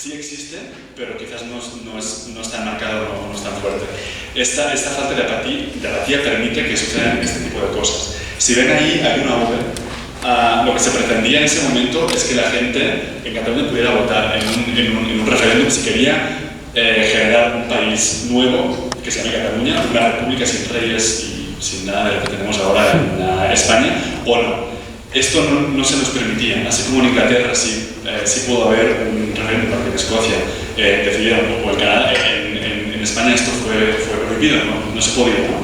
sí existe, pero quizás no es tan marcado o no es tan fuerte. Esta falta de apatía permite que sucedan este tipo de cosas. Si ven ahí, hay una V. Lo que se pretendía en ese momento es que la gente en Cataluña pudiera votar en un referéndum si quería generar un país nuevo que se llame Cataluña, una república sin reyes y sin nada de lo que tenemos ahora en España, o no. Esto no se nos permitía, así como en Inglaterra sí pudo haber un referéndum para que en Escocia decidieran, o en Canadá, en España esto fue prohibido, no se podía, ¿no?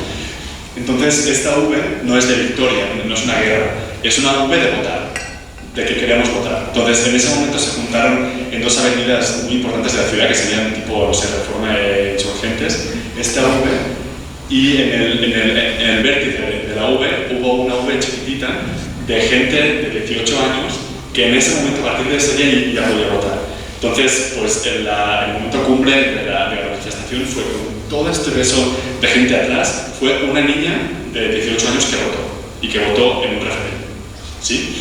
Entonces esta V no es de victoria, no es una guerra, es una V de votar, de que queremos votar. Entonces en ese momento se juntaron en dos avenidas muy importantes de la ciudad que serían tipo, no sé, Reforma e Insurgentes, esta V, y en el vértice de la V hubo una V chiquitita de gente de 18 años que en ese momento, a partir de ese día, ya podía votar. Entonces, pues el momento cumbre de la manifestación fue con todo este beso de gente atrás, fue una niña de 18 años que votó, y que votó en un referéndum, ¿sí?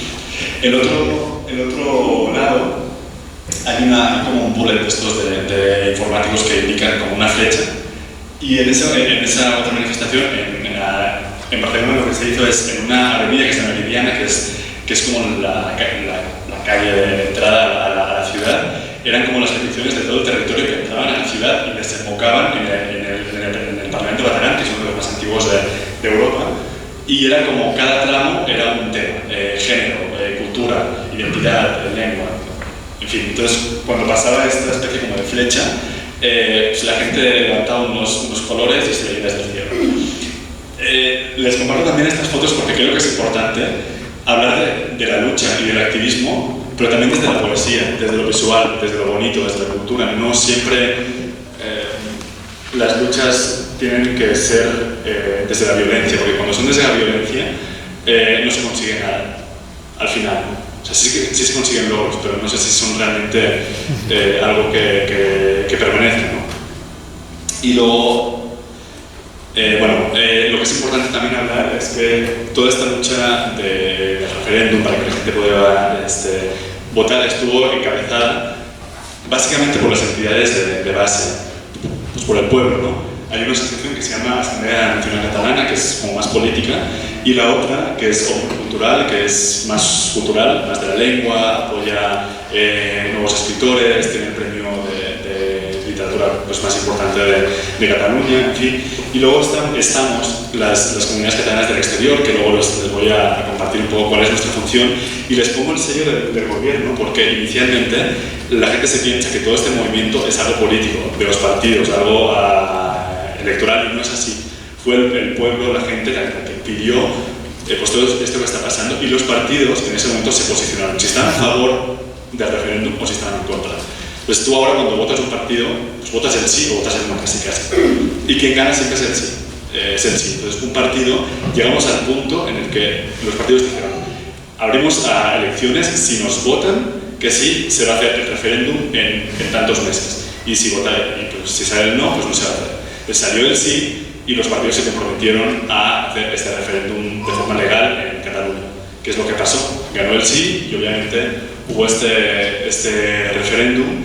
El otro lado, hay como un bullet de estos de informáticos que indican como una flecha, y en esa otra manifestación, en Barcelona, lo que se hizo es en una avenida que se llama Meridiana, que es como la calle de entrada a la ciudad, eran como las peticiones de todo el territorio que entraban a la ciudad y desembocaban en el Parlamento Lateran, que es uno de los más antiguos de Europa, y era como cada tramo era un tema, género, cultura, identidad, lengua, en fin. Entonces, cuando pasaba esta especie como de flecha, pues la gente levantaba unos colores y se veía desde el cielo. Les comparto también estas fotos porque creo que es importante hablar de la lucha y del activismo, pero también desde la poesía, desde lo visual, desde lo bonito, desde la cultura. No siempre las luchas tienen que ser desde la violencia, porque cuando son desde la violencia no se consigue nada al final. O sea, sí se consiguen logros, pero no sé si son realmente algo que permanece, ¿no? Y luego, lo que es importante también hablar es que toda esta lucha del referéndum para que la gente pueda votar estuvo encabezada básicamente por las entidades de base, pues por el pueblo, ¿no? Hay una asociación que se llama Asamblea Nacional Catalana, que es como más política, y la otra, que es cultural, que es más cultural, más de la lengua, apoya nuevos escritores, tiene el premio de literatura pues, más importante de Cataluña, en fin. Y luego estamos las comunidades catalanas del exterior, que luego les voy a compartir un poco cuál es nuestra función, y les pongo el sello del gobierno, porque inicialmente la gente se piensa que todo este movimiento es algo político, de los partidos, algo electoral, y no es así. Fue el pueblo, la gente, la que pidió pues todo esto que está pasando, y los partidos en ese momento se posicionaron, si están a favor del referéndum o si están en contra. Pues tú ahora cuando votas un partido, pues votas el sí o votas el no, casi. Y quien gana siempre es el sí. Entonces un partido, llegamos al punto en el que los partidos dijeron, abrimos a elecciones si nos votan que sí, se va a hacer el referéndum en tantos meses. Y si sale el no, pues no se va a hacer. Les salió el sí y los partidos se comprometieron a hacer este referéndum de forma legal en Cataluña. ¿Qué es lo que pasó? Ganó el sí y obviamente hubo este referéndum.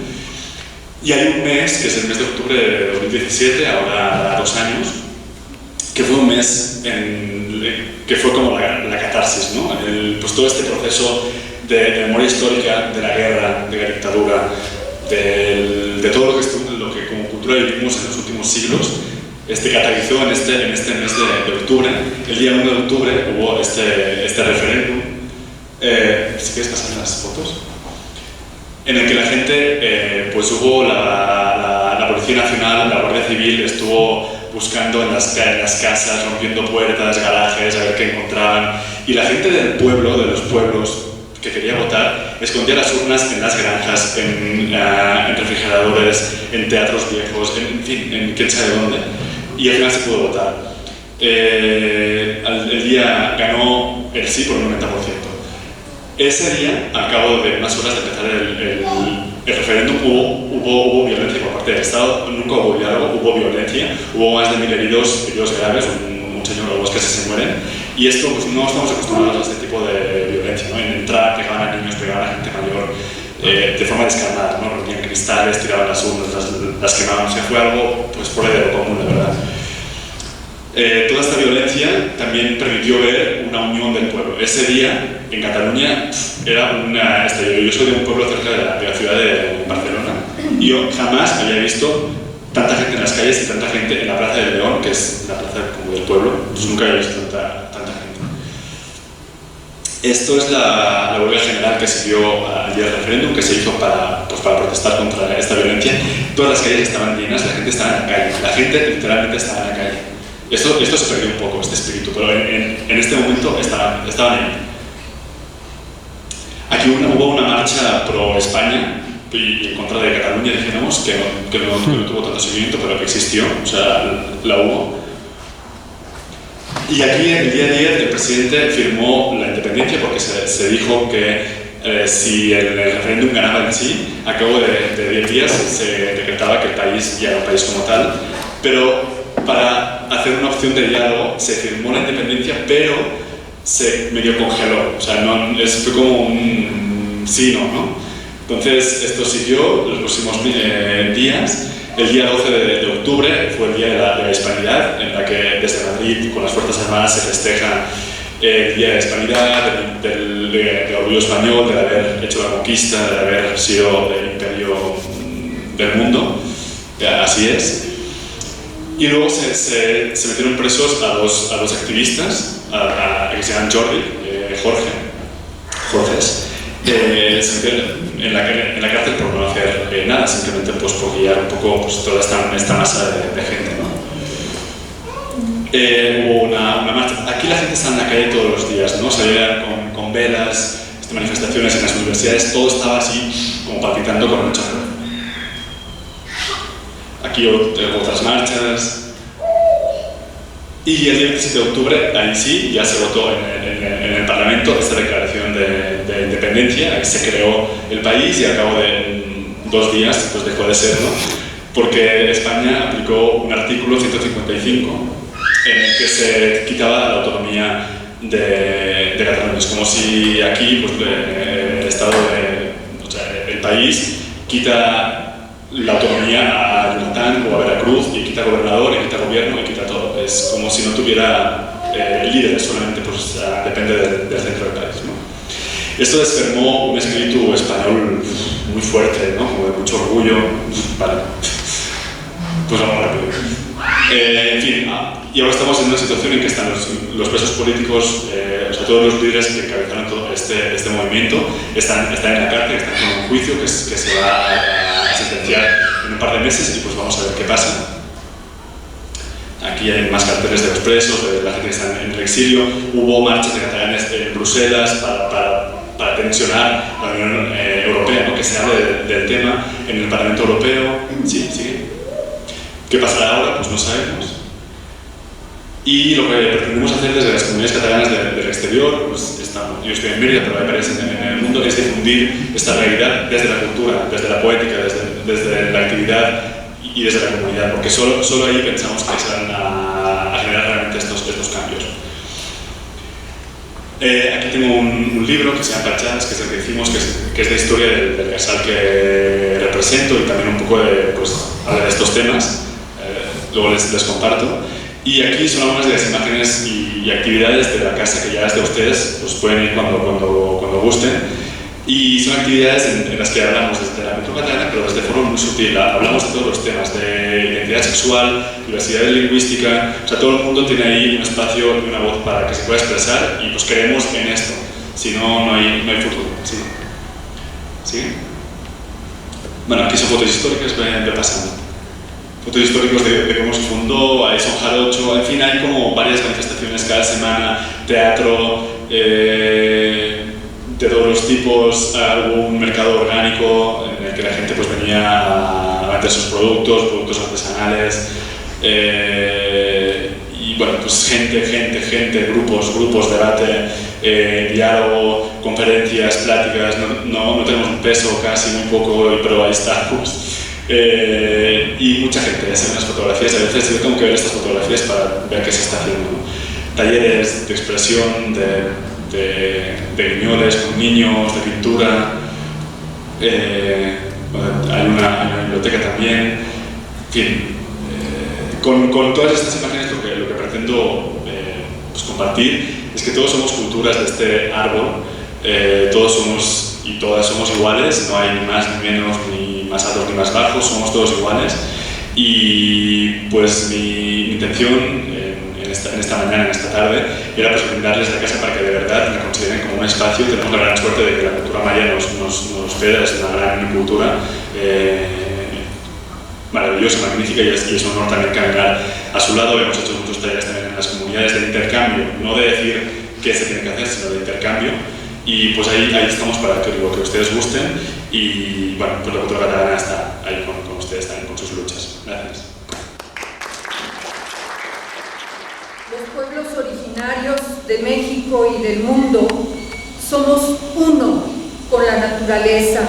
Y hay un mes, que es el mes de octubre de 2017, ahora 2 años, que fue un mes que fue como la catarsis, ¿no? Pues todo este proceso de memoria histórica, de la guerra, de la dictadura, de todo lo que como cultura vivimos en los últimos siglos, catalizó en este mes de octubre. El día 1 de octubre hubo este referéndum. Si quieres pasar las fotos, en el que la gente, pues hubo la Policía Nacional, la Guardia Civil estuvo buscando en las casas, rompiendo puertas, garajes, a ver qué encontraban, y la gente del pueblo, de los pueblos que quería votar, escondía las urnas en las granjas, en refrigeradores, en teatros viejos, en fin, en quién sabe dónde, y al final se pudo votar. El día ganó el sí por un 90%. Ese día, al cabo de unas horas de empezar el referéndum, hubo violencia por parte del Estado. Nunca hubo diálogo, hubo violencia, hubo más de 1000 heridos graves, un señor o dos que se mueren. Y esto, pues no estamos acostumbrados a este tipo de violencia, ¿no? En entrar, pegaban a niños, pegaban a gente mayor. de forma descarnada, ¿no? Rompían cristales, tiraban las urnas, las quemaban. O sea, fue algo pues, fuera de lo común, la verdad. Toda esta violencia también permitió ver una unión del pueblo. Ese día, en Cataluña, era una estallido. Yo soy de un pueblo cerca de la ciudad de Barcelona y yo jamás había visto tanta gente en las calles y tanta gente en la Plaza del León, que es la plaza como del pueblo. Pues nunca había visto tanta gente. Esto es la huelga general que siguió al día del referéndum, que se hizo para protestar contra esta violencia. Todas las calles estaban llenas, la gente estaba en la calle. La gente literalmente estaba en la calle. Esto se perdió un poco, este espíritu, pero en este momento estaban ahí. Aquí hubo una marcha pro España y en contra de Cataluña, dijéramos, que no tuvo tanto seguimiento, pero que existió, o sea, la hubo. Y aquí, el día 10, el presidente firmó la independencia porque se dijo que si el referéndum ganaba en sí, a cabo de 10 días se decretaba que el país ya era un país como tal, pero para hacer una opción de diálogo se firmó la independencia, pero se medio congeló, o sea, fue como un sí, no. Entonces esto siguió los próximos días. El día 12 de octubre fue el día de la Hispanidad, en la que desde Madrid con las Fuerzas Armadas se festeja el día de la Hispanidad, del orgullo español, de haber hecho la conquista, de haber sido el imperio del mundo, así es. Y luego se metieron presos a dos activistas, que se llaman Jorges. Se metieron en la cárcel por no hacer nada, simplemente pues, por guiar un poco pues, toda esta masa de gente, ¿no? Hubo una marcha. Aquí la gente está en la calle todos los días, ¿no? Salían con velas, manifestaciones en las universidades, todo estaba así como palpitando con mucha fuerza. Aquí otras marchas. Y el día 27 de octubre, ahí sí, ya se votó en el Parlamento esta declaración de independencia. Ahí se creó el país y al cabo de 2 días pues dejó de serlo, porque España aplicó un artículo 155 en el que se quitaba la autonomía de Cataluña. Es como si aquí pues, el Estado, el país, quita la autonomía a Yucatán o a Veracruz y quita gobernador, y quita gobierno y quita todo. Es como si no tuviera líderes, solamente pues, depende del centro del país, ¿no? Esto desfermó un espíritu español muy fuerte, ¿no? Como de mucho orgullo. Vale. Pues vamos rápido. En fin, y ahora estamos en una situación en que están los presos políticos, o sea, todos los líderes que encabezaron todo este movimiento están en la cárcel, están con un juicio que se va a sentenciar en un par de meses y pues vamos a ver qué pasa. Aquí hay más carteles de los presos, de la gente que está en el exilio. Hubo marchas de catalanes en Bruselas para tensionar la Unión Europea, ¿no? Que se hable del tema en el Parlamento Europeo. Sí, sigue. ¿Qué pasará ahora? Pues no sabemos. Y lo que pretendemos hacer desde las comunidades catalanas del exterior, pues yo estoy en Mérida, pero hay varias en el mundo, es difundir esta realidad desde la cultura, desde la poética, desde la actividad y desde la comunidad, porque solo ahí pensamos que se van a generar realmente estos cambios. Aquí tengo un libro que se llama Pachas, que es el que hicimos, que es de historia del casal que represento y también un poco habla de estos temas. Luego les comparto. Y aquí son algunas de las imágenes y actividades de la casa que ya es de ustedes, pues pueden ir cuando gusten. Y son actividades en las que hablamos desde la cultura catalana, pero desde forma muy sutil. Hablamos de todos los temas, de identidad sexual, diversidad lingüística. O sea, todo el mundo tiene ahí un espacio y una voz para que se pueda expresar y pues creemos en esto. Si no, no hay futuro. ¿Sí? ¿Sí? Bueno, aquí son fotos históricas, ve pasando. Fotos históricos de cómo se fundó, hay Son Jarocho, en fin, hay como varias manifestaciones cada semana, teatro, de todos los tipos. Hubo un mercado orgánico en el que la gente pues venía a vender sus productos artesanales, y bueno, pues gente, grupos, debate, diálogo, conferencias, pláticas. No tenemos un peso, casi muy poco, pero ahí estamos. Y mucha gente hace unas fotografías. A veces yo tengo que ver estas fotografías para ver qué se está haciendo, ¿no? Talleres de expresión, de guiñoles con niños, de pintura. hay una biblioteca también, en fin, con todas estas imágenes lo que pretendo pues compartir es que todos somos culturas de este árbol, todos somos y todas somos iguales, no hay ni más ni menos, ni más altos ni más bajos, somos todos iguales. Y pues mi intención en esta mañana, en esta tarde, era pues brindarles la casa para que de verdad la consideren como un espacio. Tenemos la gran suerte de que la cultura maya nos queda, es una gran cultura maravillosa, magnífica, y es un honor también caminar a su lado. Hemos hecho muchos talleres también en las comunidades de intercambio, no de decir qué se tiene que hacer, sino de intercambio. Y pues ahí estamos para que lo que ustedes gusten, y bueno, pues la cultura catalana está ahí con ustedes también, con sus luchas. Gracias. Los pueblos originarios de México y del mundo somos uno con la naturaleza,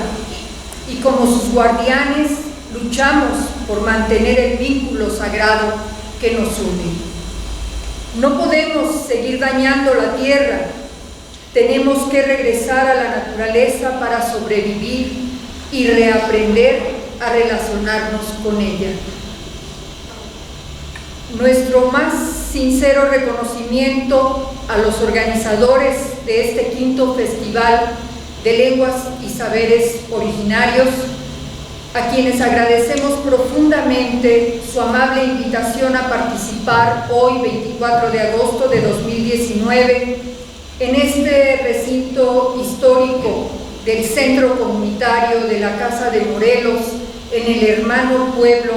y como sus guardianes luchamos por mantener el vínculo sagrado que nos une. No podemos seguir dañando la tierra. Tenemos que regresar a la naturaleza para sobrevivir y reaprender a relacionarnos con ella. Nuestro más sincero reconocimiento a los organizadores de este 5º Festival de Lenguas y Saberes Originarios, a quienes agradecemos profundamente su amable invitación a participar hoy, 24 de agosto de 2019, en este recinto histórico del Centro Comunitario de la Casa de Morelos, en el hermano pueblo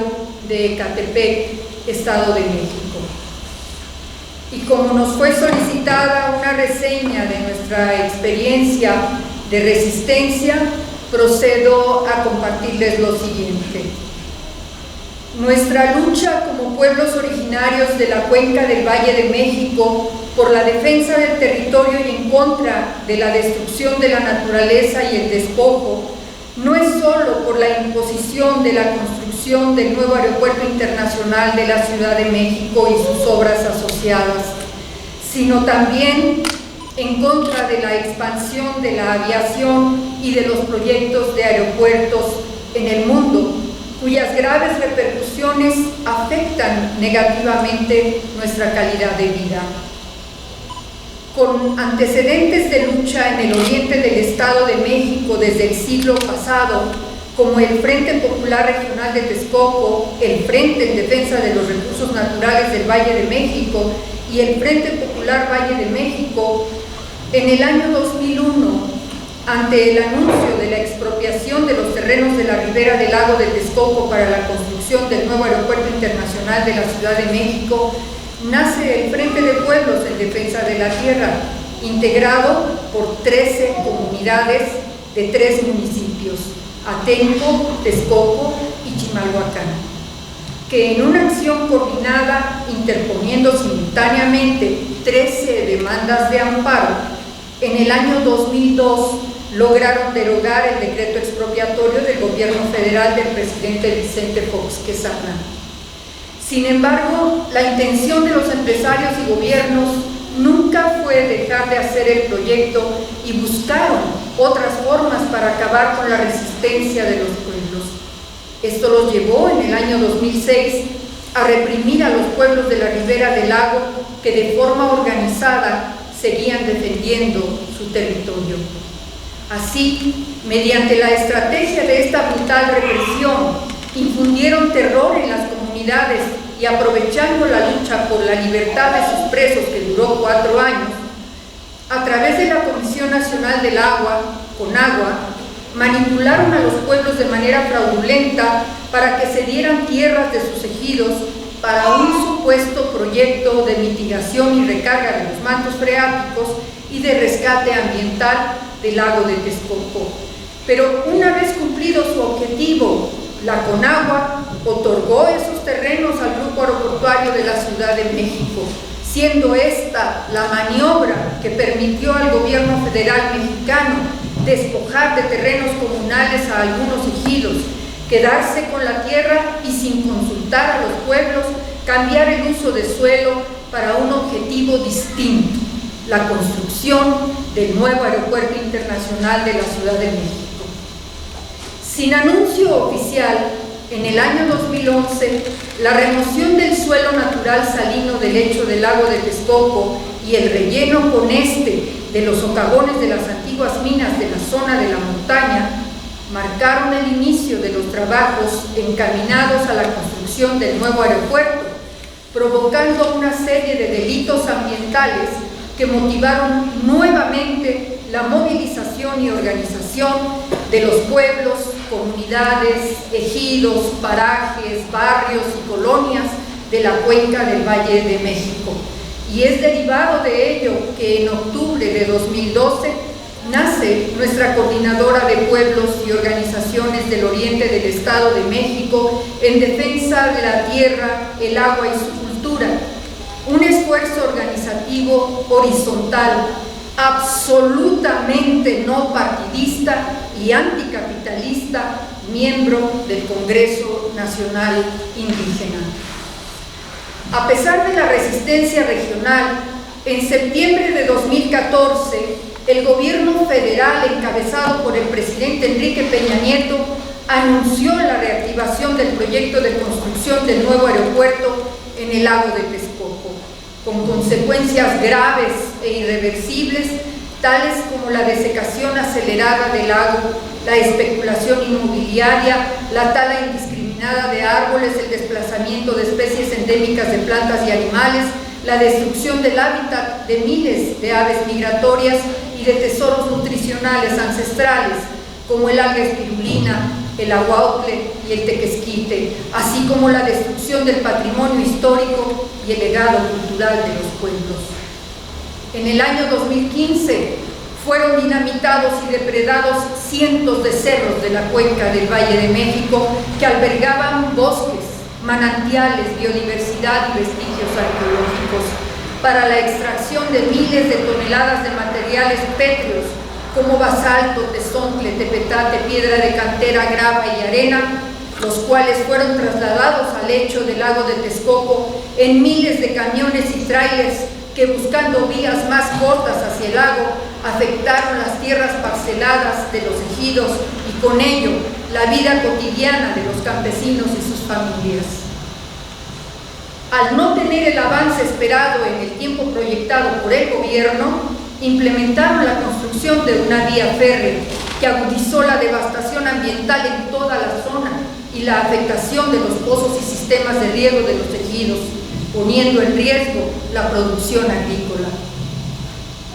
de Ecatepec, Estado de México. Y como nos fue solicitada una reseña de nuestra experiencia de resistencia, procedo a compartirles lo siguiente. Nuestra lucha como pueblos originarios de la cuenca del Valle de México por la defensa del territorio y en contra de la destrucción de la naturaleza y el despojo no es solo por la imposición de la construcción del nuevo aeropuerto internacional de la Ciudad de México y sus obras asociadas, sino también en contra de la expansión de la aviación y de los proyectos de aeropuertos en el mundo, cuyas graves repercusiones afectan negativamente nuestra calidad de vida. Con antecedentes de lucha en el oriente del Estado de México desde el siglo pasado, como el Frente Popular Regional de Texcoco, el Frente en Defensa de los Recursos Naturales del Valle de México y el Frente Popular Valle de México, en el año 2001, ante el anuncio de la expropiación de los terrenos de la ribera del lago de Texcoco para la construcción del nuevo aeropuerto internacional de la Ciudad de México, nace el Frente de Pueblos en Defensa de la Tierra, integrado por 13 comunidades de 3 municipios, Atenco, Texcoco y Chimalhuacán, que en una acción coordinada, interponiendo simultáneamente 13 demandas de amparo, en el año 2002 lograron derogar el decreto expropiatorio del gobierno federal del presidente Vicente Fox Quesada. Sin embargo, la intención de los empresarios y gobiernos nunca fue dejar de hacer el proyecto y buscaron otras formas para acabar con la resistencia de los pueblos. Esto los llevó en el año 2006 a reprimir a los pueblos de la ribera del lago que de forma organizada seguían defendiendo su territorio. Así, mediante la estrategia de esta brutal represión, infundieron terror en las comunidades y, aprovechando la lucha por la libertad de sus presos, que duró 4 años, a través de la Comisión Nacional del Agua, CONAGUA, manipularon a los pueblos de manera fraudulenta para que se dieran tierras de sus ejidos para un supuesto proyecto de mitigación y recarga de los mantos freáticos y de rescate ambiental del lago de Texcoco. Pero una vez cumplido su objetivo, la CONAGUA otorgó esos terrenos al Grupo Aeroportuario de la Ciudad de México, siendo esta la maniobra que permitió al gobierno federal mexicano despojar de terrenos comunales a algunos ejidos, quedarse con la tierra y, sin consultar a los pueblos, cambiar el uso de suelo para un objetivo distinto: la construcción del nuevo aeropuerto internacional de la Ciudad de México. Sin anuncio oficial, en el año 2011, la remoción del suelo natural salino del lecho del lago de Texcoco y el relleno con de los socavones de las antiguas minas de la zona de la montaña marcaron el inicio de los trabajos encaminados a la construcción del nuevo aeropuerto, provocando una serie de delitos ambientales que motivaron nuevamente la movilización y organización de los pueblos, comunidades, ejidos, parajes, barrios y colonias de la cuenca del Valle de México. Y es derivado de ello que en octubre de 2012 nace nuestra Coordinadora de Pueblos y Organizaciones del Oriente del Estado de México en defensa de la tierra, el agua y su cultura, un esfuerzo organizativo horizontal, absolutamente no partidista y anticapitalista, miembro del Congreso Nacional Indígena. A pesar de la resistencia regional, en septiembre de 2014, el gobierno federal, encabezado por el presidente Enrique Peña Nieto, anunció la reactivación del proyecto de construcción del nuevo aeropuerto en el lago de Texcoco, con consecuencias graves e irreversibles, tales como la desecación acelerada del lago, la especulación inmobiliaria, la tala indiscriminada de árboles, el desplazamiento de especies endémicas de plantas y animales, la destrucción del hábitat de miles de aves migratorias y de tesoros nutricionales ancestrales, como el alga espirulina, el aguautle y el tequesquite, así como la destrucción del patrimonio histórico y el legado cultural de los pueblos. En el año 2015 fueron dinamitados y depredados cientos de cerros de la cuenca del Valle de México que albergaban bosques, manantiales, biodiversidad y vestigios arqueológicos para la extracción de miles de toneladas de materiales pétreos como basalto, tezontle, tepetate, piedra de cantera, grava y arena, los cuales fueron trasladados al lecho del lago de Texcoco en miles de camiones y trailers que, buscando vías más cortas hacia el lago, afectaron las tierras parceladas de los ejidos y con ello la vida cotidiana de los campesinos y sus familias. Al no tener el avance esperado en el tiempo proyectado por el gobierno, implementaron la construcción de una vía férrea que agudizó la devastación ambiental en toda la zona y la afectación de los pozos y sistemas de riego de los ejidos, poniendo en riesgo la producción agrícola.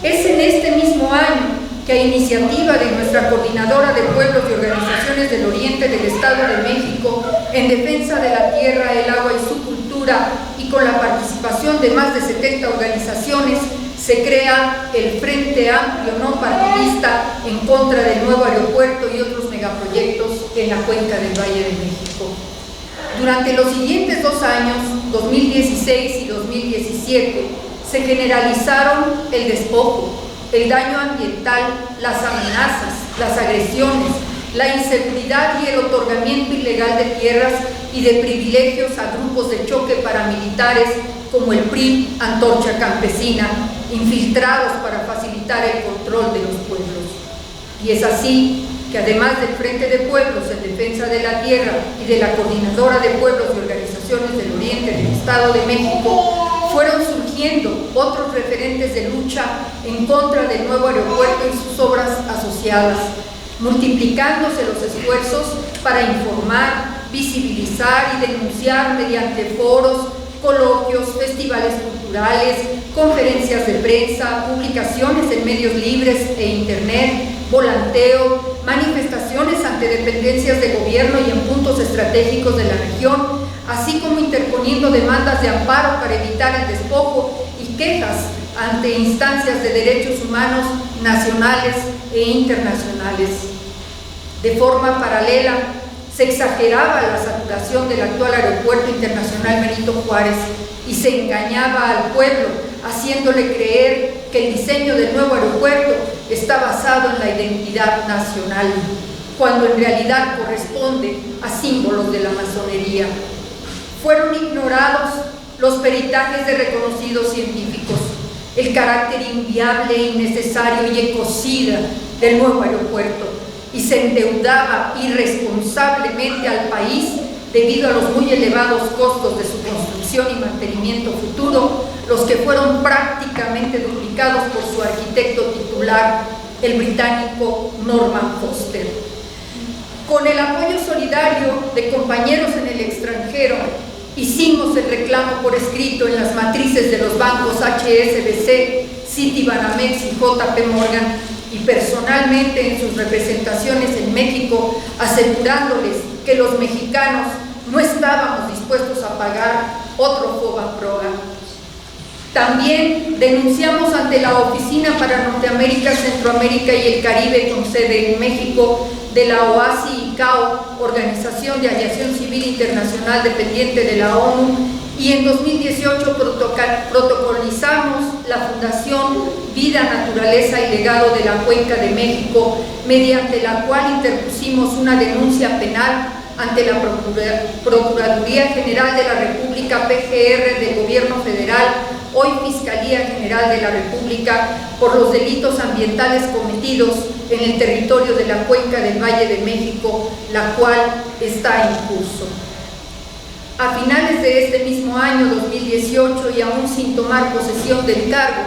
Es en este mismo año que, a iniciativa de nuestra Coordinadora de Pueblos y Organizaciones del Oriente del Estado de México, en defensa de la tierra, el agua y su cultura, y con la participación de más de 70 organizaciones, se crea el Frente Amplio No Partidista en contra del nuevo aeropuerto y otros megaproyectos en la cuenca del Valle de México. Durante los siguientes 2 años, 2016 y 2017, se generalizaron el despojo, el daño ambiental, las amenazas, las agresiones, la inseguridad y el otorgamiento ilegal de tierras y de privilegios a grupos de choque paramilitares como el PRI, Antorcha Campesina, infiltrados para facilitar el control de los pueblos. Y es así que, además del Frente de Pueblos en Defensa de la Tierra y de la Coordinadora de Pueblos y Organizaciones del Oriente del Estado de México, fueron surgiendo otros referentes de lucha en contra del nuevo aeropuerto y sus obras asociadas, multiplicándose los esfuerzos para informar, visibilizar y denunciar mediante foros, coloquios, festivales culturales, conferencias de prensa, publicaciones en medios libres e internet, volanteo, manifestaciones ante dependencias de gobierno y en puntos estratégicos de la región, así como interponiendo demandas de amparo para evitar el despojo y quejas ante instancias de derechos humanos nacionales e internacionales. De forma paralela, se exageraba la saturación del actual Aeropuerto Internacional Benito Juárez y se engañaba al pueblo, haciéndole creer que el diseño del nuevo aeropuerto está basado en la identidad nacional, cuando en realidad corresponde a símbolos de la masonería. Fueron ignorados los peritajes de reconocidos científicos, el carácter inviable, innecesario y ecocida del nuevo aeropuerto, y se endeudaba irresponsablemente al país debido a los muy elevados costos de su construcción y mantenimiento futuro, los que fueron prácticamente duplicados por su arquitecto titular, el británico Norman Foster. Con el apoyo solidario de compañeros en el extranjero, hicimos el reclamo por escrito en las matrices de los bancos HSBC, Citibanamex y JP Morgan, y personalmente en sus representaciones en México, asegurándoles que los mexicanos no estábamos dispuestos a pagar otro FOBAPROA. También denunciamos ante la Oficina para Norteamérica, Centroamérica y el Caribe, con sede en México, de la OASI-ICAO, Organización de Aviación Civil Internacional dependiente de la ONU, y en 2018 protocolizamos la Fundación Vida, Naturaleza y Legado de la Cuenca de México, mediante la cual interpusimos una denuncia penal ante la Procuraduría General de la República, PGR, del Gobierno Federal, hoy Fiscalía General de la República, por los delitos ambientales cometidos en el territorio de la Cuenca del Valle de México, la cual está en curso. A finales de este mismo año 2018, y aún sin tomar posesión del cargo,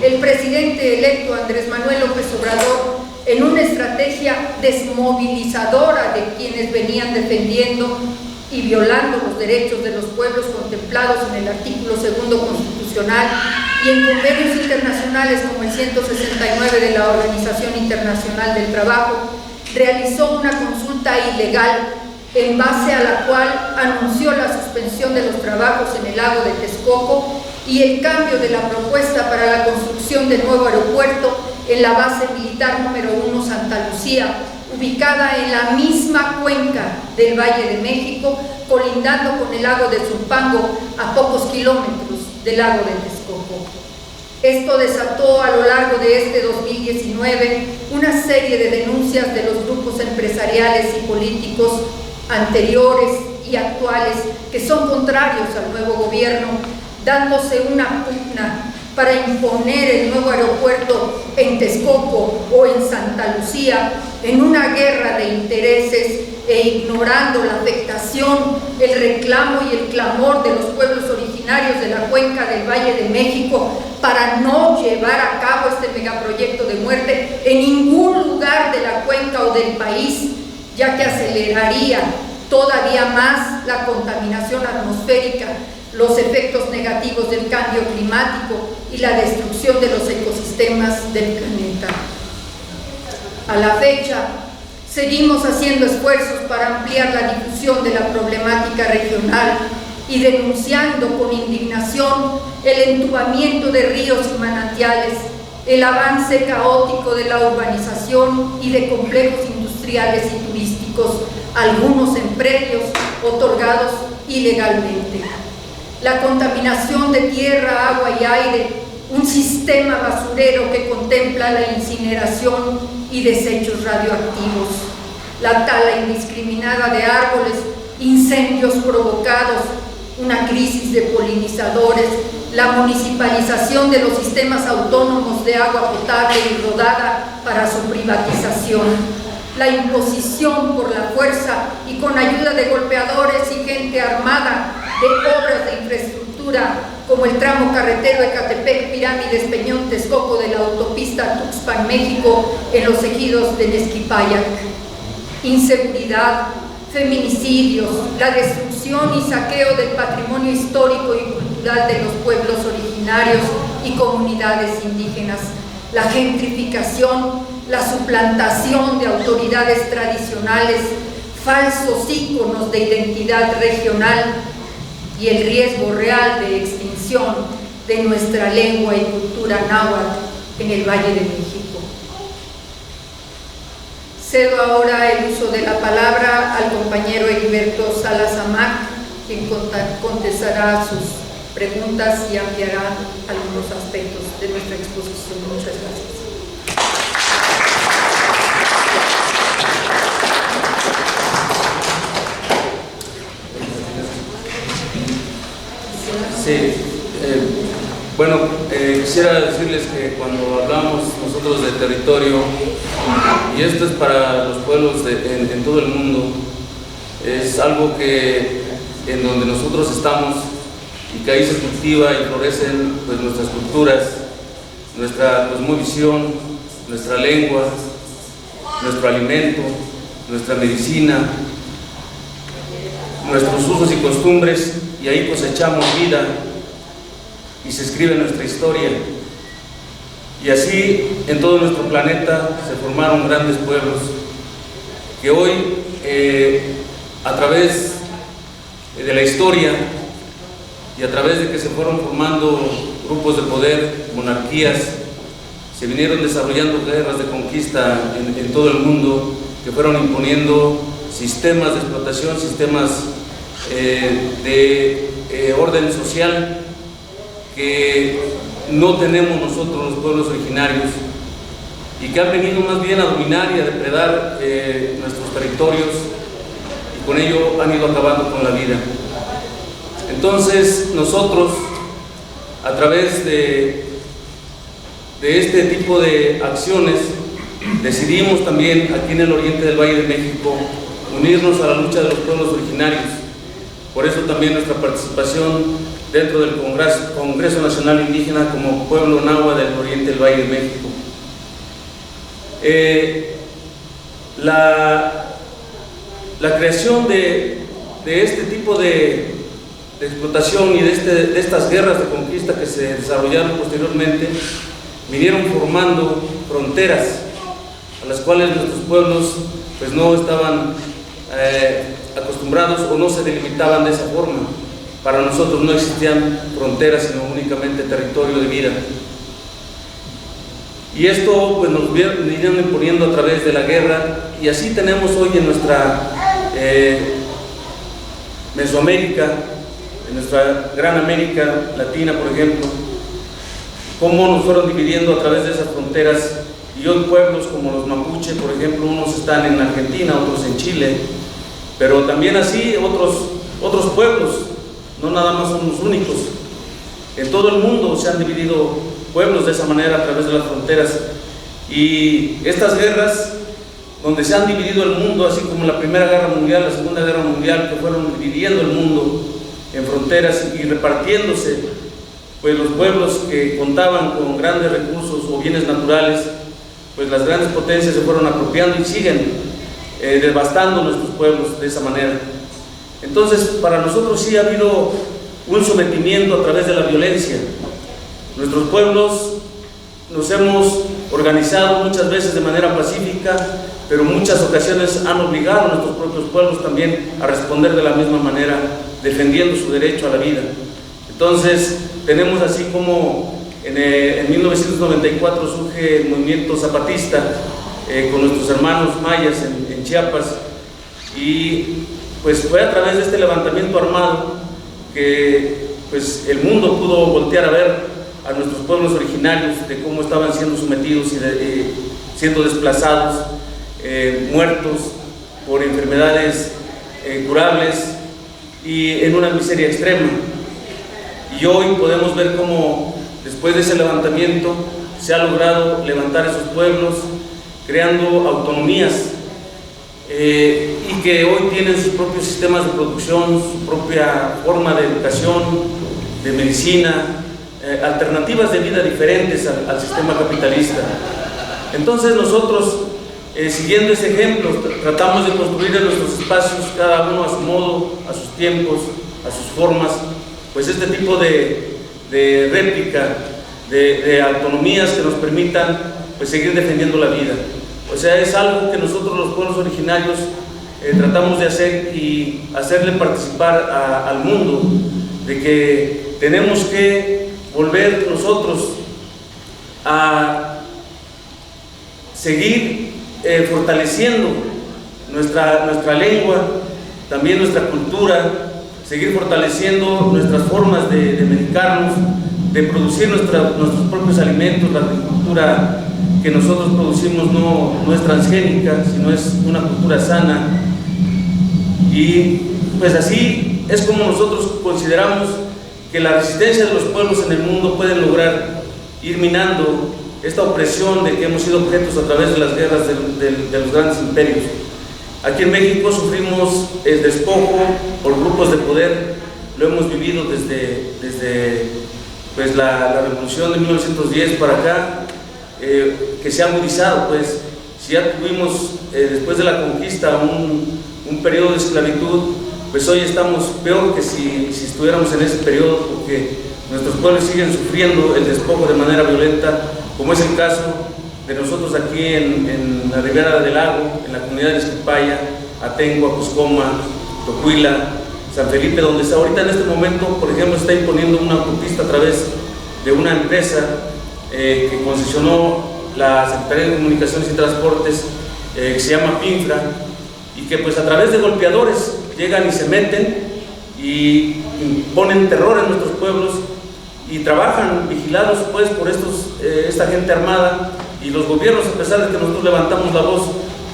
el presidente electo Andrés Manuel López Obrador, en una estrategia desmovilizadora de quienes venían defendiendo y violando los derechos de los pueblos contemplados en el artículo 2 constitucional y en convenios internacionales como el 169 de la Organización Internacional del Trabajo, realizó una consulta ilegal en base a la cual anunció la suspensión de los trabajos en el lago de Texcoco y el cambio de la propuesta para la construcción del nuevo aeropuerto en la base militar número 1 Santa Lucía, ubicada en la misma cuenca del Valle de México, colindando con el lago de Zumpango, a pocos kilómetros del lago de Texcoco. Esto desató a lo largo de este 2019 una serie de denuncias de los grupos empresariales y políticos anteriores y actuales que son contrarios al nuevo gobierno, dándose una pugna para imponer el nuevo aeropuerto en Texcoco o en Santa Lucía, en una guerra de intereses e ignorando la afectación, el reclamo y el clamor de los pueblos originarios de la cuenca del Valle de México para no llevar a cabo este megaproyecto de muerte en ningún lugar de la cuenca o del país, ya que aceleraría todavía más la contaminación atmosférica, los efectos negativos del cambio climático y la destrucción de los ecosistemas del planeta. A la fecha, seguimos haciendo esfuerzos para ampliar la difusión de la problemática regional y denunciando con indignación el entubamiento de ríos y manantiales, el avance caótico de la urbanización y de complejos industriales y turísticos, algunos en predios otorgados ilegalmente. La contaminación de tierra, agua y aire, un sistema basurero que contempla la incineración y desechos radioactivos, la tala indiscriminada de árboles, incendios provocados, una crisis de polinizadores, la municipalización de los sistemas autónomos de agua potable y rodada para su privatización, la imposición por la fuerza y con ayuda de golpeadores y gente armada de obras de infraestructura como el tramo carretero Ecatepec, Pirámides, Peñón, Texcoco de la autopista Tuxpan, México, en los ejidos de Nezquipayac. Inseguridad, feminicidios, la destrucción y saqueo del patrimonio histórico y cultural de los pueblos originarios y comunidades indígenas, la gentrificación, la suplantación de autoridades tradicionales, falsos íconos de identidad regional y el riesgo real de extinción de nuestra lengua y cultura náhuatl en el Valle de México. Cedo ahora el uso de la palabra al compañero Heriberto Salas Amac, quien contestará sus preguntas y ampliará algunos aspectos de nuestra exposición. Muchas gracias. Sí, bueno, quisiera decirles que cuando hablamos nosotros nosotros de territorio, y esto es para los pueblos en todo el mundo, es algo que en donde nosotros estamos y que ahí se cultiva y florecen pues nuestras culturas, nuestra cosmovisión, nuestra lengua, nuestro alimento, nuestra medicina, nuestros usos y costumbres, y ahí cosechamos vida y se escribe nuestra historia. Y así en todo nuestro planeta se formaron grandes pueblos que hoy a través de la historia y a través de que se fueron formando grupos de poder, monarquías, se vinieron desarrollando guerras de conquista en todo el mundo, que fueron imponiendo sistemas de explotación, sistemas de orden social que no tenemos nosotros los pueblos originarios, y que han venido más bien a dominar y a depredar nuestros territorios, y con ello han ido acabando con la vida. Entonces nosotros, a través de este tipo de acciones, decidimos también aquí en el oriente del Valle de México unirnos a la lucha de los pueblos originarios. Por eso también nuestra participación dentro del Congreso Nacional Indígena como pueblo nahua del oriente del Valle de México. La creación de este tipo de explotación y de estas guerras de conquista que se desarrollaron posteriormente vinieron formando fronteras a las cuales nuestros pueblos pues no estaban acostumbrados o no se delimitaban de esa forma. Para nosotros no existían fronteras, sino únicamente territorio de vida. Y esto pues nos vinieron imponiendo a través de la guerra, y así tenemos hoy en nuestra Mesoamérica, en nuestra gran América Latina, por ejemplo, cómo nos fueron dividiendo a través de esas fronteras, y hoy pueblos como los mapuche, por ejemplo, unos están en Argentina, otros en Chile, pero también así otros pueblos, no nada más son los únicos. En todo el mundo se han dividido pueblos de esa manera a través de las fronteras, y estas guerras donde se han dividido el mundo, así como la Primera Guerra Mundial, la Segunda Guerra Mundial, que fueron dividiendo el mundo en fronteras y repartiéndose, pues los pueblos que contaban con grandes recursos o bienes naturales, pues las grandes potencias se fueron apropiando y siguen devastando nuestros pueblos de esa manera. Entonces, para nosotros sí ha habido un sometimiento a través de la violencia. Nuestros pueblos nos hemos organizado muchas veces de manera pacífica, pero muchas ocasiones han obligado a nuestros propios pueblos también a responder de la misma manera, defendiendo su derecho a la vida. Entonces, tenemos así como en 1994 surge el movimiento zapatista con nuestros hermanos mayas en Chiapas, y pues fue a través de este levantamiento armado que pues el mundo pudo voltear a ver a nuestros pueblos originarios, de cómo estaban siendo sometidos y siendo desplazados, muertos por enfermedades curables y en una miseria extrema. Y hoy podemos ver cómo después de ese levantamiento se ha logrado levantar esos pueblos, creando autonomías, y que hoy tienen sus propios sistemas de producción, su propia forma de educación, de medicina, alternativas de vida diferentes al sistema capitalista. Entonces nosotros, siguiendo ese ejemplo, tratamos de construir en nuestros espacios, cada uno a su modo, a sus tiempos, a sus formas, pues este tipo de réplica, de autonomías que nos permitan pues seguir defendiendo la vida. O sea, es algo que nosotros los pueblos originarios tratamos de hacer y hacerle participar al mundo, de que tenemos que volver nosotros a seguir fortaleciendo nuestra lengua, también nuestra cultura, seguir fortaleciendo nuestras formas de medicarnos, de producir nuestros propios alimentos. La agricultura que nosotros producimos no es transgénica, sino es una cultura sana. Y pues así es como nosotros consideramos que la resistencia de los pueblos en el mundo puede lograr ir minando esta opresión de que hemos sido objetos a través de las guerras de los grandes imperios. Aquí en México sufrimos el despojo por grupos de poder, lo hemos vivido desde pues, la revolución de 1910 para acá, que se ha agudizado. Pues, si ya tuvimos después de la conquista un periodo de esclavitud, pues hoy estamos peor que si estuviéramos en ese periodo, porque nuestros pueblos siguen sufriendo el despojo de manera violenta, como es el caso de nosotros aquí en la Ribera del Lago, en la comunidad de Esquipaya, Atenco, Acuscoma, Tocuila, San Felipe, donde está ahorita en este momento, por ejemplo, está imponiendo una autopista a través de una empresa que concesionó la Secretaría de Comunicaciones y Transportes, que se llama PINFRA, y que pues a través de golpeadores llegan y se meten y ponen terror en nuestros pueblos y trabajan vigilados pues por esta gente armada, y los gobiernos, a pesar de que nosotros levantamos la voz,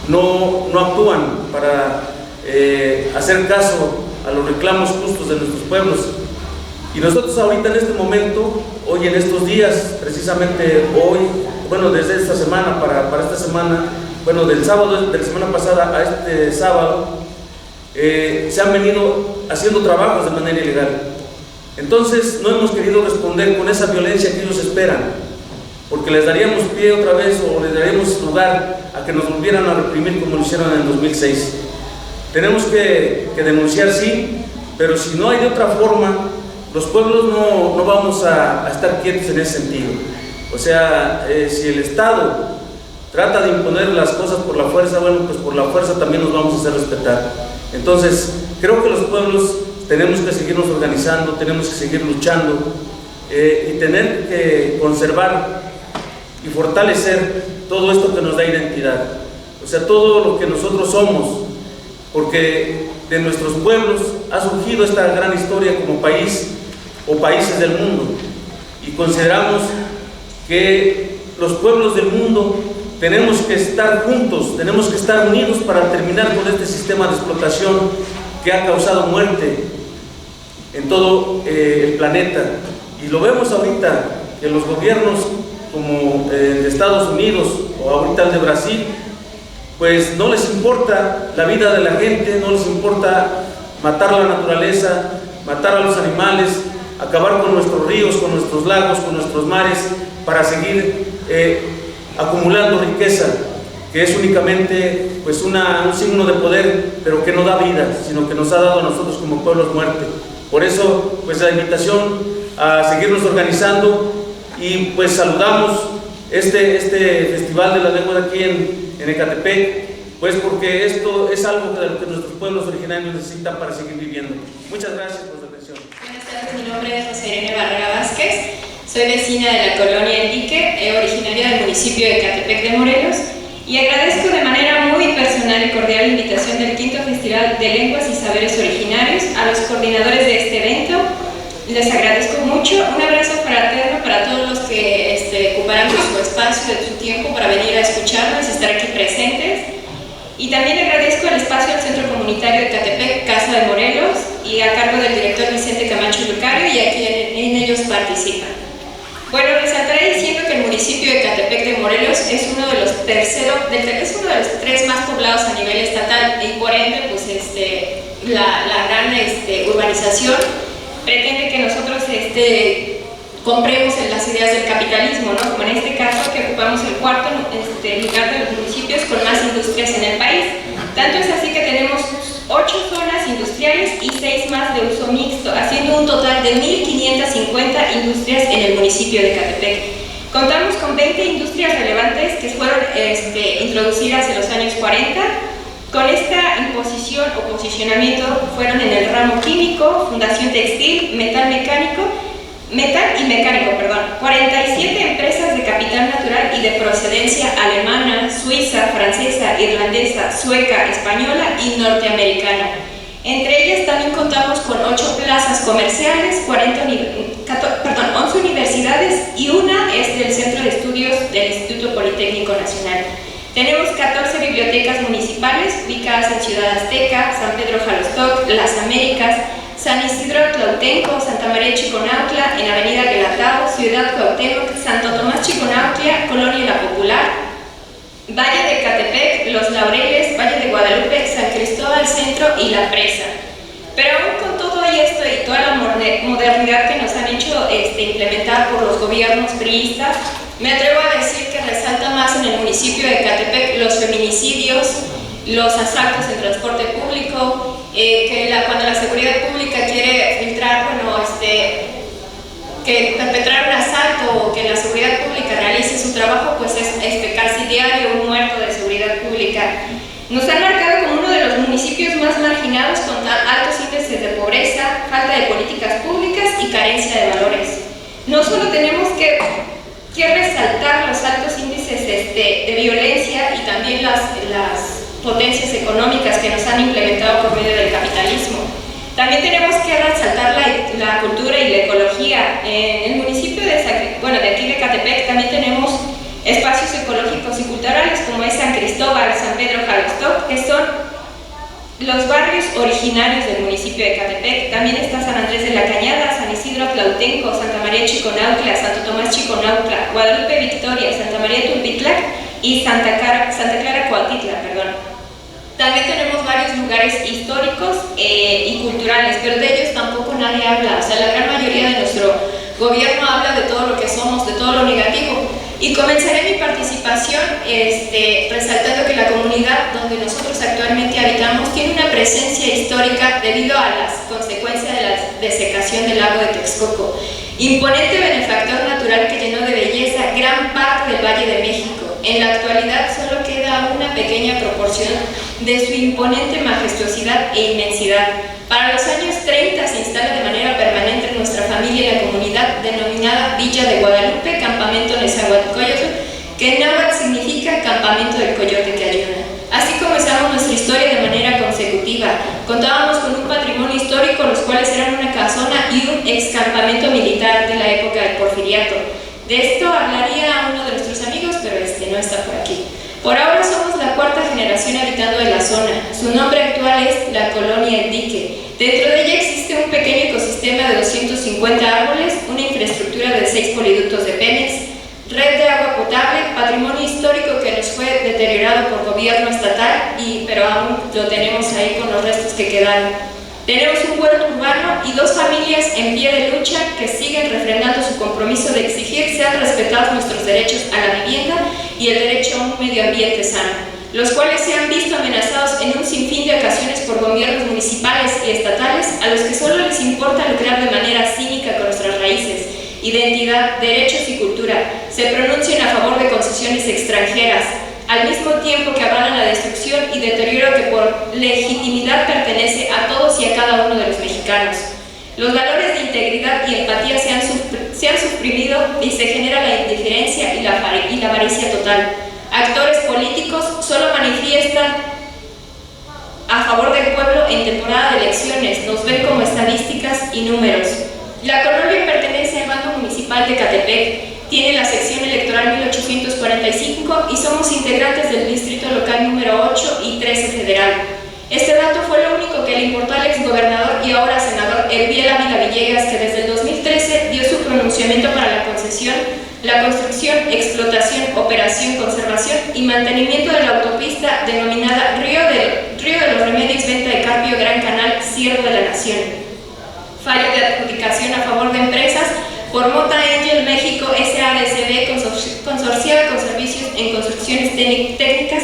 no actúan para hacer caso a los reclamos justos de nuestros pueblos. Y nosotros ahorita en este momento, hoy en estos días, precisamente hoy, bueno, desde esta semana para esta semana, bueno, del sábado de la semana pasada a este sábado, se han venido haciendo trabajos de manera ilegal. Entonces no hemos querido responder con esa violencia que ellos esperan, porque les daríamos pie otra vez, o les daríamos lugar a que nos volvieran a reprimir como lo hicieron en el 2006. Tenemos que denunciar, sí, pero si no hay de otra forma, los pueblos no vamos a estar quietos en ese sentido. O sea, si el Estado trata de imponer las cosas por la fuerza, bueno, pues por la fuerza también nos vamos a hacer respetar. Entonces, creo que los pueblos tenemos que seguirnos organizando, tenemos que seguir luchando y tener que conservar y fortalecer todo esto que nos da identidad. O sea, todo lo que nosotros somos, porque de nuestros pueblos ha surgido esta gran historia como país o países del mundo, y consideramos que los pueblos del mundo tenemos que estar juntos, tenemos que estar unidos para terminar con este sistema de explotación que ha causado muerte en todo el planeta. Y lo vemos ahorita, que los gobiernos como el de Estados Unidos o ahorita el de Brasil, pues no les importa la vida de la gente, no les importa matar la naturaleza, matar a los animales, acabar con nuestros ríos, con nuestros lagos, con nuestros mares, para seguir acumulando riqueza, que es únicamente pues un signo de poder, pero que no da vida, sino que nos ha dado a nosotros como pueblos muerte. Por eso, pues la invitación a seguirnos organizando, y pues saludamos este Festival de la Lengua de aquí en Ecatepec, pues porque esto es algo de lo que nuestros pueblos originarios necesitan para seguir viviendo. Muchas gracias por su atención. Buenas tardes, mi nombre es José Irene Barrera Vázquez, soy vecina de la colonia El Dique, originaria del municipio de Ecatepec de Morelos, y agradezco de manera muy personal y cordial la invitación del quinto Festival de Lenguas y Saberes Originarios a los coordinadores de este evento. Les agradezco mucho, un abrazo fraterno para todos los que ocuparon su espacio, de su tiempo para venir a escucharnos y estar aquí presentes. Y también agradezco el espacio del Centro Comunitario de Ecatepec, Casa de Morelos, y a cargo del director Vicente Camacho Lucario, y aquí en ellos participan. Bueno, resaltaré diciendo que el municipio de Ecatepec de Morelos es uno de los tres más poblados a nivel estatal, y por ende, pues la gran urbanización pretende que nosotros compremos en las ideas del capitalismo, ¿no? Como en este caso, que ocupamos el cuarto lugar de los municipios con más industrias en el país. Tanto es así que tenemos 8 zonas industriales y 6 más de uso mixto, haciendo un total de 1.550 industrias en el municipio de Ecatepec. Contamos con 20 industrias relevantes que fueron introducidas en los años 40. Con esta imposición o posicionamiento fueron en el ramo químico, fundación textil, metal y mecánico, 47 empresas de capital natural y de procedencia alemana, suiza, francesa, irlandesa, sueca, española y norteamericana. Entre ellas también contamos con 8 plazas comerciales, 11 universidades, y una es del Centro de Estudios del Instituto Politécnico Nacional. Tenemos 14 bibliotecas municipales ubicadas en Ciudad Azteca, San Pedro Jalostoc, Las Américas, San Isidro Tlautenco, Santa María Chiconautla, en Avenida Guelatao, Ciudad Cuauhtémoc, Santo Tomás Chiconautla, Colonia La Popular, Valle de Catepec, Los Laureles, Valle de Guadalupe, San Cristóbal Centro y La Presa. Pero aún con todo esto y toda la modernidad que nos han hecho implementar por los gobiernos priistas, me atrevo a decir que resalta más en el municipio de Catepec los feminicidios, los asaltos en transporte público, cuando la seguridad pública quiere filtrar, que perpetrar un asalto o que la seguridad pública realice su trabajo, pues es casi diario un muerto de seguridad pública. Nos han marcado como uno de los municipios más marginados con altos índices de pobreza, falta de políticas públicas y carencia de valores. No solo tenemos que resaltar los altos índices de violencia y también las potencias económicas que nos han implementado por medio del capitalismo. También tenemos que resaltar la cultura y la ecología. En el municipio de aquí de Catepec también tenemos espacios ecológicos y culturales como es San Cristóbal, San Pedro Jalostoc, que son los barrios originarios del municipio de Catepec. También está San Andrés de la Cañada, San Isidro Tlautenco, Santa María Chiconautla, Santo Tomás Chiconautla, Guadalupe Victoria, Santa María Tulpitlac y Santa Clara Cuautitla, perdón. También tenemos varios lugares históricos y culturales, pero de ellos tampoco nadie habla. O sea, la gran mayoría de nuestro gobierno habla de todo lo que somos, de todo lo negativo. Y comenzaré mi participación resaltando que la comunidad donde nosotros actualmente habitamos tiene una presencia histórica debido a las consecuencias de la desecación del lago de Texcoco, imponente benefactor natural que llenó de belleza gran parte del Valle de México. En la actualidad solo queda una pequeña proporción de su imponente majestuosidad e inmensidad. Para los años 30 se instala de manera permanente en nuestra familia en la comunidad denominada Villa de Guadalupe, Campamento Nezahualcóyotl, que en náhuatl significa Campamento del Coyote que ayuda. Así comenzamos nuestra historia de manera consecutiva. Contábamos con un patrimonio histórico, los cuales eran una casona y un excampamento militar de la época del Porfiriato. De esto hablaría uno de nuestros amigos, pero no está por aquí. Por ahora somos la cuarta generación habitando de la zona. Su nombre actual es la Colonia El Dique. Dentro de ella existe un pequeño ecosistema de 250 árboles, una infraestructura de 6 poliductos de Pemex, red de agua potable, patrimonio histórico que nos fue deteriorado por gobierno estatal, pero aún lo tenemos ahí con los restos que quedaron. Tenemos un huerto urbano y 2 familias en pie de lucha que siguen refrendando su compromiso de exigir sean respetados nuestros derechos a la vivienda y el derecho a un medio ambiente sano, los cuales se han visto amenazados en un sinfín de ocasiones por gobiernos municipales y estatales a los que solo les importa lucrar de manera cínica con nuestras raíces, identidad, derechos y cultura. Se pronuncian a favor de concesiones extranjeras, al mismo tiempo que avalan la destrucción y deterioro que por legitimidad pertenece a todos y a cada uno de los mexicanos. Los valores de integridad y empatía se han suprimido y se genera la indiferencia y la avaricia total. Actores políticos solo manifiestan a favor del pueblo en temporada de elecciones, nos ven como estadísticas y números. La colonia pertenece al bando municipal de Catepec. Tiene la sección electoral 1845 y somos integrantes del distrito local número 8 y 13 federal. Este dato fue lo único que le importó al exgobernador y ahora senador Elviel Ávila Villegas, que desde el 2013 dio su pronunciamiento para la concesión, la construcción, explotación, operación, conservación y mantenimiento de la autopista denominada Río de los Remedios Venta de Carpio Gran Canal Siervo de la Nación. Fallo de adjudicación a favor de empresas por Mota Angel México SADCB consorciada con servicios en construcciones técnicas,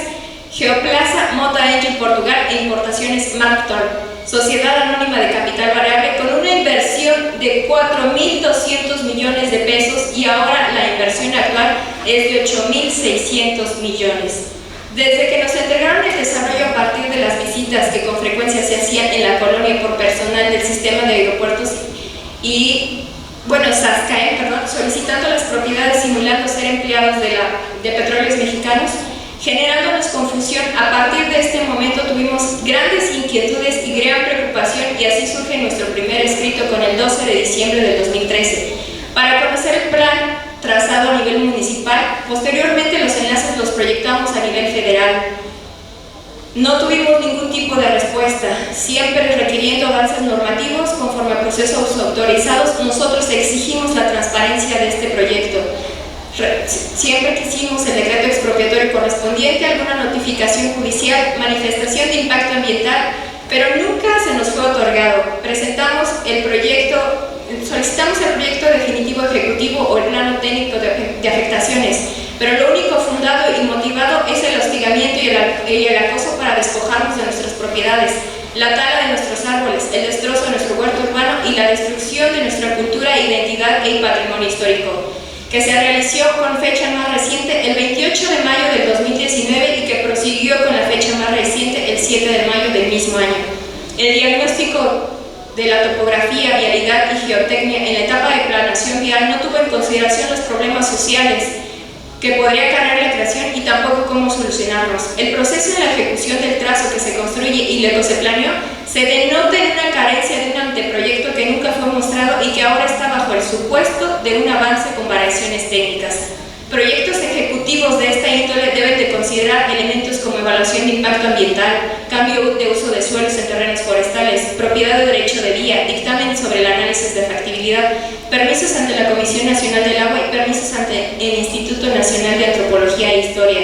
Geoplaza, Mota Angel Portugal e importaciones Mactor, sociedad anónima de capital variable con una inversión de 4.200 millones de pesos y ahora la inversión actual es de 8.600 millones. Desde que nos entregaron el desarrollo a partir de las visitas que con frecuencia se hacían en la colonia por personal del sistema de aeropuertos SASCAE, solicitando las propiedades simulando ser empleados de Petróleos Mexicanos, generándonos confusión. A partir de este momento tuvimos grandes inquietudes y gran preocupación y así surge nuestro primer escrito con el 12 de diciembre del 2013. Para conocer el plan trazado a nivel municipal, posteriormente los enlaces los proyectamos a nivel federal. No tuvimos ningún tipo de respuesta, siempre requiriendo avances normativos conforme a procesos autorizados. Nosotros exigimos la transparencia de este proyecto. Siempre quisimos el decreto expropiatorio correspondiente, alguna notificación judicial, manifestación de impacto ambiental, pero nunca se nos fue otorgado. Solicitamos el proyecto definitivo ejecutivo o el plano técnico de afectaciones, pero lo único fundado y motivado es el hostigamiento y el acoso para despojarnos de nuestras propiedades, la tala de nuestros árboles, el destrozo de nuestro huerto urbano y la destrucción de nuestra cultura, identidad y patrimonio histórico, que se realizó con fecha más reciente el 28 de mayo del 2019 y que prosiguió con la fecha más reciente el 7 de mayo del mismo año. El diagnóstico de la topografía, vialidad y geotecnia en la etapa de planación vial no tuvo en consideración los problemas sociales que podría acarrear la creación y tampoco cómo solucionarlos. El proceso de la ejecución del trazo que se construye y luego se planeó se denota en una carencia de un anteproyecto que nunca fue mostrado y que ahora está bajo el supuesto de un avance con variaciones técnicas. Proyectos ejecutivos de esta índole deben de considerar elementos como evaluación de impacto ambiental, cambio de uso de suelos en terrenos forestales, propiedad de derecho de vía, dictamen sobre el análisis de factibilidad, permisos ante la Comisión Nacional del Agua y permisos ante el Instituto Nacional de Antropología e Historia.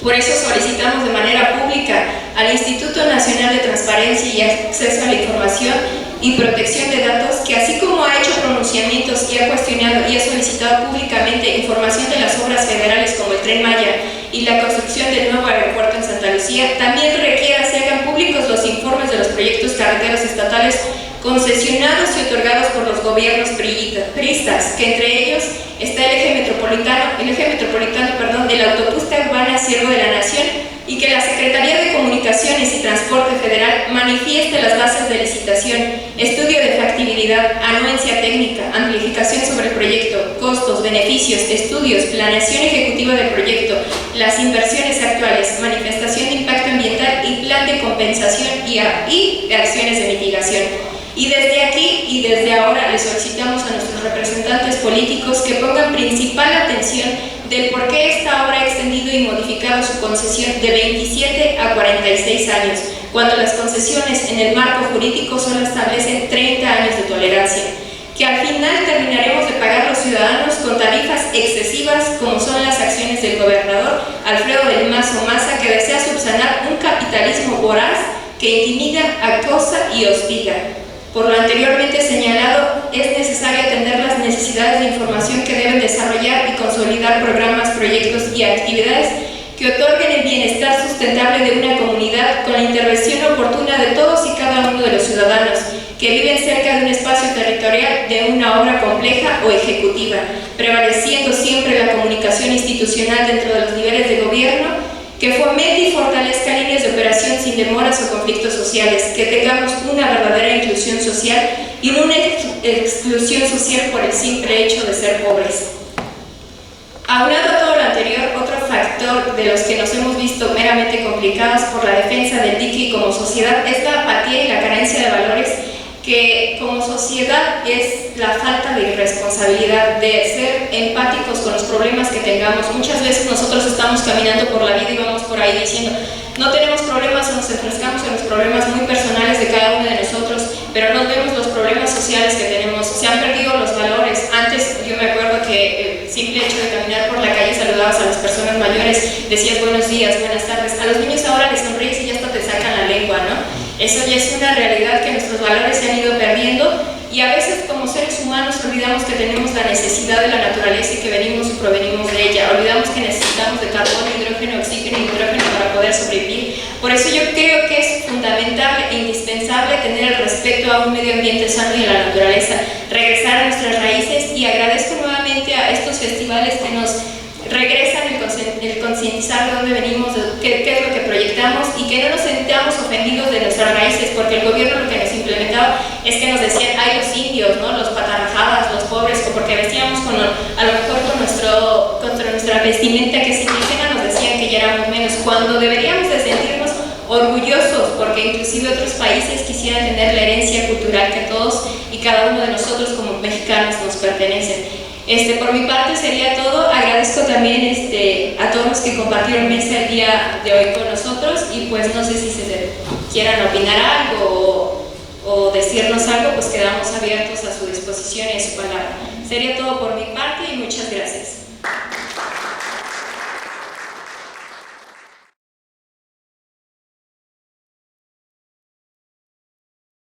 Por eso solicitamos de manera pública al Instituto Nacional de Transparencia y Acceso a la Información y Protección de Datos, que así como ha hecho pronunciamientos y ha cuestionado y ha solicitado públicamente información de las obras federales como el Tren Maya y la construcción del nuevo aeropuerto en Santa Lucía, también requiera se hagan públicos los informes de los proyectos carreteros estatales concesionados y otorgados por los gobiernos priistas, que entre ellos está el eje metropolitano de la autopista urbana Siervo de la Nación, y que la Secretaría de Comunicaciones y Transporte Federal manifieste las bases de licitación, estudio de factibilidad, anuencia técnica, amplificación sobre el proyecto, costos, beneficios, estudios, planeación ejecutiva del proyecto, las inversiones actuales, manifestación de impacto ambiental y plan de compensación y de acciones de mitigación. Y desde aquí y desde ahora les solicitamos a nuestros representantes políticos que pongan principal atención del por qué esta obra ha extendido y modificado su concesión de 27 a 46 años, cuando las concesiones en el marco jurídico solo establecen 30 años de tolerancia, que al final terminaremos de pagar los ciudadanos con tarifas excesivas como son las acciones del gobernador Alfredo del Mazo Maza, que desea subsanar un capitalismo voraz que intimida, acosa y hostiga. Por lo anteriormente señalado, es necesario atender las necesidades de información que deben desarrollar y consolidar programas, proyectos y actividades que otorguen el bienestar sustentable de una comunidad con la intervención oportuna de todos y cada uno de los ciudadanos que viven cerca de un espacio territorial de una obra compleja o ejecutiva, prevaleciendo siempre la comunicación institucional dentro de los niveles de gobierno, que fomente y fortalezca líneas de operación sin demoras o conflictos sociales, que tengamos una verdadera inclusión social y no una exclusión social por el simple hecho de ser pobres. Aunado a todo lo anterior, otro factor de los que nos hemos visto meramente complicados por la defensa del dique y como sociedad es la apatía y la carencia de valores, que como sociedad es la falta de responsabilidad, de ser empáticos con los problemas que tengamos. Muchas veces nosotros estamos caminando por la vida y vamos por ahí diciendo no tenemos problemas, o nos enfrascamos en los problemas muy personales de cada uno de nosotros, pero no vemos los problemas sociales que tenemos. Se han perdido los valores. Antes yo me acuerdo que el simple hecho de caminar por la calle saludabas a las personas mayores, decías buenos días, buenas tardes. A los niños ahora les sonríes y ya hasta te sacan la lengua, ¿no? Eso ya es una realidad, que nuestros valores se han ido perdiendo, y a veces como seres humanos olvidamos que tenemos la necesidad de la naturaleza y que venimos y provenimos de ella. Olvidamos que necesitamos de carbono, hidrógeno, oxígeno y nitrógeno para poder sobrevivir. Por eso yo creo que es fundamental e indispensable tener el respeto a un medio ambiente sano y a la naturaleza, regresar a nuestras raíces, y agradezco nuevamente a estos festivales que nos regresan el concientizar de dónde venimos, de qué es lo que proyectamos, y que no nos sentamos ofendidos de nuestras raíces, porque el gobierno lo que nos implementaba es que nos decían, ay, los indios, ¿no? Los patarrajadas, los pobres, o porque vestíamos a lo mejor con nuestra vestimenta que es indígena, nos decían que ya éramos menos, cuando deberíamos de sentirnos orgullosos, porque inclusive otros países quisieran tener la herencia cultural que todos y cada uno de nosotros como mexicanos nos pertenecen. Por mi parte sería todo. Agradezco también a todos los que compartieron mesa el día de hoy con nosotros y pues no sé si se quieran opinar algo o decirnos algo, pues quedamos abiertos a su disposición y a su palabra. Sería todo por mi parte y muchas gracias.